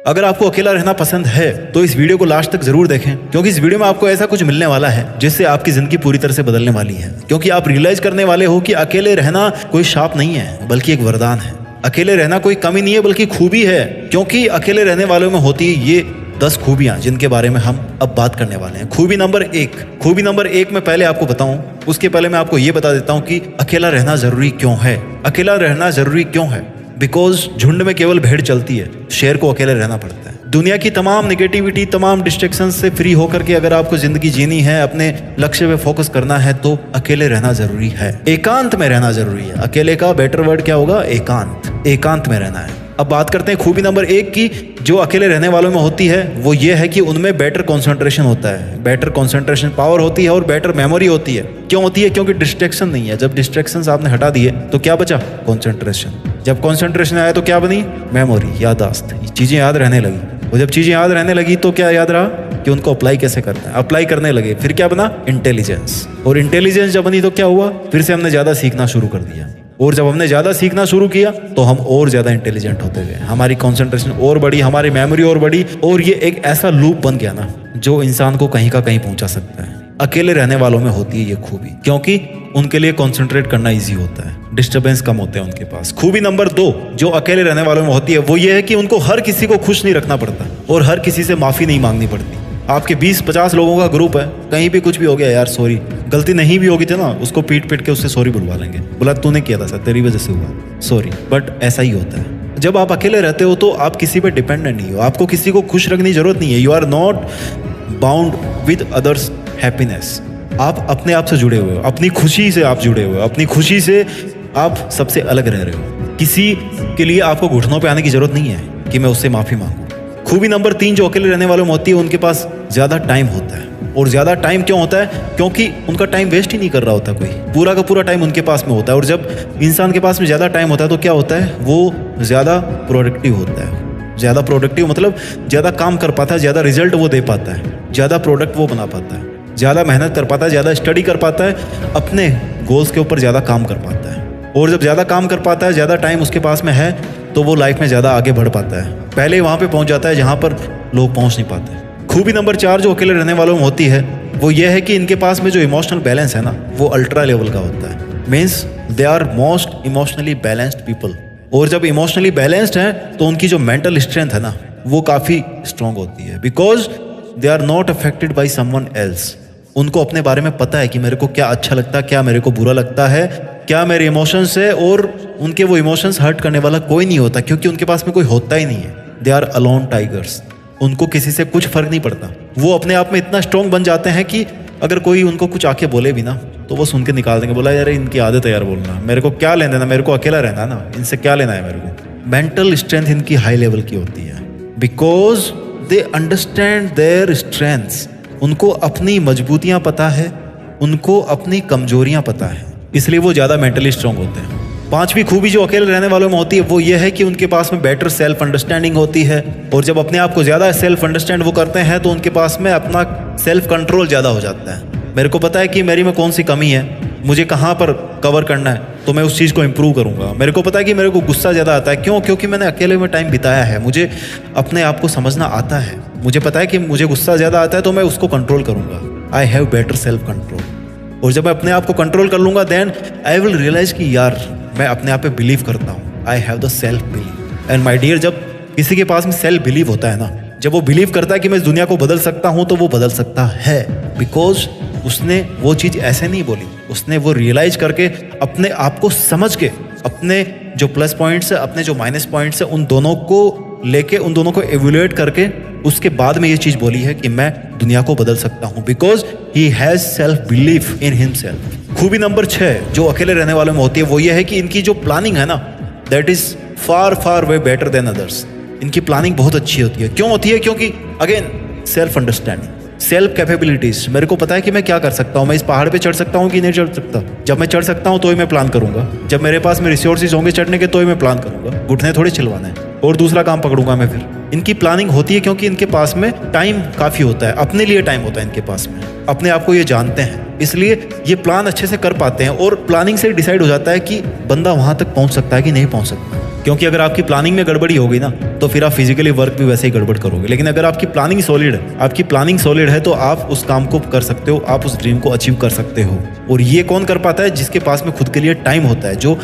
अगर आपको अकेला रहना पसंद है तो इस वीडियो को लास्ट तक जरूर देखें, क्योंकि इस वीडियो में आपको ऐसा कुछ मिलने वाला है जिससे आपकी जिंदगी पूरी तरह से बदलने वाली है। क्योंकि आप रियलाइज करने वाले हो कि अकेले रहना कोई शाप नहीं है बल्कि एक वरदान है। अकेले रहना कोई कमी नहीं है बल्कि खूबी है, क्योंकि अकेले रहने वालों में होती है ये 10 खूबियां जिनके बारे में हम अब बात करने वाले हैं। खूबी नंबर 1 में पहले आपको बताऊं, उसके पहले मैं आपको ये बता देता हूं कि अकेला रहना जरूरी क्यों है। अकेला रहना जरूरी क्यों है? बिकॉज झुंड में केवल भेड़ चलती है, शेर को अकेले रहना पड़ता है। दुनिया की तमाम नेगेटिविटी, तमाम डिस्ट्रैक्शन से फ्री होकर के अगर आपको जिंदगी जीनी है, अपने लक्ष्य पे फोकस करना है, तो अकेले रहना जरूरी है। एकांत में रहना जरूरी है। अकेले का बेटर वर्ड क्या होगा? एकांत में रहना है। अब बात करते हैं खूबी नंबर 1 की, जो अकेले रहने वालों में होती है। वो ये है कि उनमें बेटर कंसंट्रेशन होता है, बेटर कंसंट्रेशन पावर होती है और बेटर मेमोरी होती है। क्यों होती है? क्योंकि डिस्ट्रैक्शन नहीं है। जब डिस्ट्रैक्शंस आपने हटा दिए तो क्या बचा? कंसंट्रेशन। जब कंसंट्रेशन आया तो क्या बनी? मेमोरी, याददाश्त। चीजें याद रहने लगी, और जब चीजें याद रहने लगी तो क्या याद रहा कि उनको अप्लाई कैसे करना है। अप्लाई करने लगे, फिर क्या बना? इंटेलिजेंस। और इंटेलिजेंस जब बनी तो क्या हुआ? फिर से हमने ज्यादा सीखना शुरू कर दिया, और जब हमने ज्यादा सीखना शुरू किया तो हम और ज्यादा इंटेलिजेंट होते गए, हमारी कंसंट्रेशन और बढ़ी, हमारी मेमोरी और बढ़ी, और ये एक ऐसा लूप बन गया ना जो इंसान को कहीं का कहीं पहुंचा सकता है। अकेले रहने वालों में होती है ये खूबी, क्योंकि उनके लिए कंसंट्रेट करना इजी होता है, डिस्टर्बेंस कम होते हैं उनके पास। खूबी नंबर 2 जो अकेले रहने वालों में होती है वो ये है कि उनको हर किसी को खुश नहीं रखना पड़ता और हर किसी से माफी नहीं मांगनी पड़ती। आपके 20-50 लोगों का ग्रुप है, कहीं भी कुछ भी हो गया, यार सॉरी, गलती नहीं भी होगी थी ना, उसको पीट के उससे सॉरी बुलवा लेंगे, बोला तूने किया था सर, तेरी वजह से हुआ, सॉरी। बट ऐसा ही होता है। जब आप अकेले रहते हो तो आप किसी पे डिपेंडेंट नहीं हो, आपको किसी को खुश रखने की जरूरत नहीं है। You are not bound with others happiness. आप अपने आप से जुड़े हुए हो, अपनी खुशी से आप जुड़े हुए हो, अपनी खुशी से आप सबसे अलग रह रहे हो। किसी के लिए आपको घुटनों पे आने की जरूरत नहीं है कि मैं उससे माफी मांगू। खूबी नंबर 3 जो अकेले रहने वालों में होती है, उनके पास ज्यादा टाइम होता है। और ज्यादा टाइम क्यों होता है? क्योंकि उनका टाइम वेस्ट ही नहीं कर रहा होता कोई, पूरा का पूरा टाइम उनके पास में होता है। और जब इंसान के पास में ज्यादा टाइम होता है तो क्या होता है? वो ज्यादा प्रोडक्टिव होता है। ज्यादा प्रोडक्टिव मतलब ज्यादा काम कर पाता है, ज्यादा रिजल्ट वो दे पाता है, ज्यादा प्रोडक्ट वो बना पाता है, ज्यादा मेहनत कर पाता है, ज्यादा स्टडी कर पाता है, अपने गोल्स के ऊपर ज्यादा काम कर पाता है। और जब ज्यादा काम कर पाता है, ज्यादा टाइम उसके पास में है, तो वो लाइफ में ज्यादा आगे बढ़ पाता है, पहले वहां पे पहुंच जाता है जहां पर लोग पहुंच नहीं पाते। खूबी नंबर 4 जो अकेले रहने वालों में होती है वो ये है कि इनके पास में जो इमोशनल बैलेंस है ना, वो अल्ट्रा लेवल का होता है। Means they are most emotionally balanced people. और जब इमोशनली बैलेंस्ड है तो उनकी जो मेंटल स्ट्रेंथ है ना, वो काफी स्ट्रांग होती है। Because they are not affected by someone else. उनको अपने बारे में पता है कि मेरे को क्या अच्छा लगता है, क्या मेरे को बुरा लगता है, क्या मेरे इमोशंस है, और उनके वो इमोशंस हर्ट करने वाला कोई नहीं होता, क्योंकि उनके पास में कोई होता ही नहीं है। They are alone tigers. उनको किसी से कुछ फर्क नहीं पड़ता। वो अपने आप में इतना स्ट्रांग बन जाते हैं कि अगर कोई उनको कुछ आके बोले भी ना तो वो सुन के निकाल देंगे, बोला यार इनकी आदत है यार बोलना, मेरे को क्या लेना है, मेरे को अकेला रहना है ना, इनसे क्या लेना है मेरे को। मेंटल स्ट्रेंथ इनकी हाई लेवल की होती है, because they understand their strengths. उनको अपनी मजबूतियां पता है, उनको अपनी कमजोरियां पता है, इसलिए वो ज्यादा मेंटली स्ट्रांग होते हैं। 5वीं खूबी जो अकेले रहने वालों में होती है वो ये है कि उनके पास में बेटर सेल्फ अंडरस्टैंडिंग होती है। और जब अपने आप को ज्यादा सेल्फ अंडरस्टैंड वो करते हैं तो उनके पास में अपना सेल्फ कंट्रोल ज्यादा हो जाता है। मेरे को पता है कि मेरी में कौन सी कमी है, मुझे कहाँ पर कवर करना है, तो मैं उस चीज़ को इम्प्रूव करूँगा। मेरे को पता है कि मेरे को गुस्सा ज़्यादा आता है, क्यों? क्योंकि मैंने अकेले में टाइम बिताया है, मुझे अपने आप को समझना आता है, मुझे पता है कि मुझे गुस्सा ज़्यादा आता है तो मैं उसको कंट्रोल करूँगा। I have better self control. और जब मैं अपने आप को कंट्रोल कर लूँगा देन आई विल रियलाइज कि यार मैं अपने आप पे बिलीव करता हूँ। I have the self believe. And my dear, जब किसी के पास में सेल्फ बिलीव होता है ना, जब वो बिलीव करता है कि मैं इस दुनिया को बदल सकता हूँ, तो वो बदल सकता है। बिकॉज उसने वो चीज़ ऐसे नहीं बोली, उसने वो रियलाइज करके, अपने आप को समझ के, अपने जो प्लस पॉइंट्स है, अपने जो माइनस पॉइंट्स है, उन दोनों को लेके, उन दोनों को एवेल्युएट करके उसके बाद में ये चीज़ बोली है कि मैं दुनिया को बदल सकता हूँ। Because he has self belief in himself. खूबी नंबर 6 जो अकेले रहने वालों में होती है वो ये है कि इनकी जो प्लानिंग है ना, that is far way better than others. इनकी प्लानिंग बहुत अच्छी होती है। क्यों होती है? क्योंकि again self understanding, self capabilities. मेरे को पता है कि मैं क्या कर सकता हूँ, मैं इस पहाड़ पे चढ़ सकता हूँ कि नहीं चढ़ सकता। जब मैं चढ़ सकता हूँ तो ही मैं प्लान करूंगा, जब मेरे पास में रिसोर्सेज होंगे चढ़ने के तो ही मैं प्लान करूंगा। घुटने थोड़ी छिलवाना है और दूसरा काम पकड़ूंगा मैं। फिर इनकी प्लानिंग होती है क्योंकि इनके पास में टाइम काफी होता है, अपने लिए टाइम होता है इनके पास में, अपने आप को ये जानते हैं, इसलिए ये प्लान अच्छे से कर पाते हैं। और प्लानिंग से डिसाइड हो जाता है कि बंदा वहां तक पहुंच सकता है कि नहीं पहुंच सकता। क्योंकि अगर आपकी प्लानिंग में गड़बड़ी होगी ना तो फिर आप फिजिकली वर्क भी वैसे ही गड़बड़ करोगे। लेकिन अगर आपकी प्लानिंग सॉलिड है तो आप उस काम को कर सकते हो, आप उस ड्रीम को अचीव कर सकते हो। और ये कौन कर पाता है? जिसके पास में खुद के लिए टाइम होता है, जो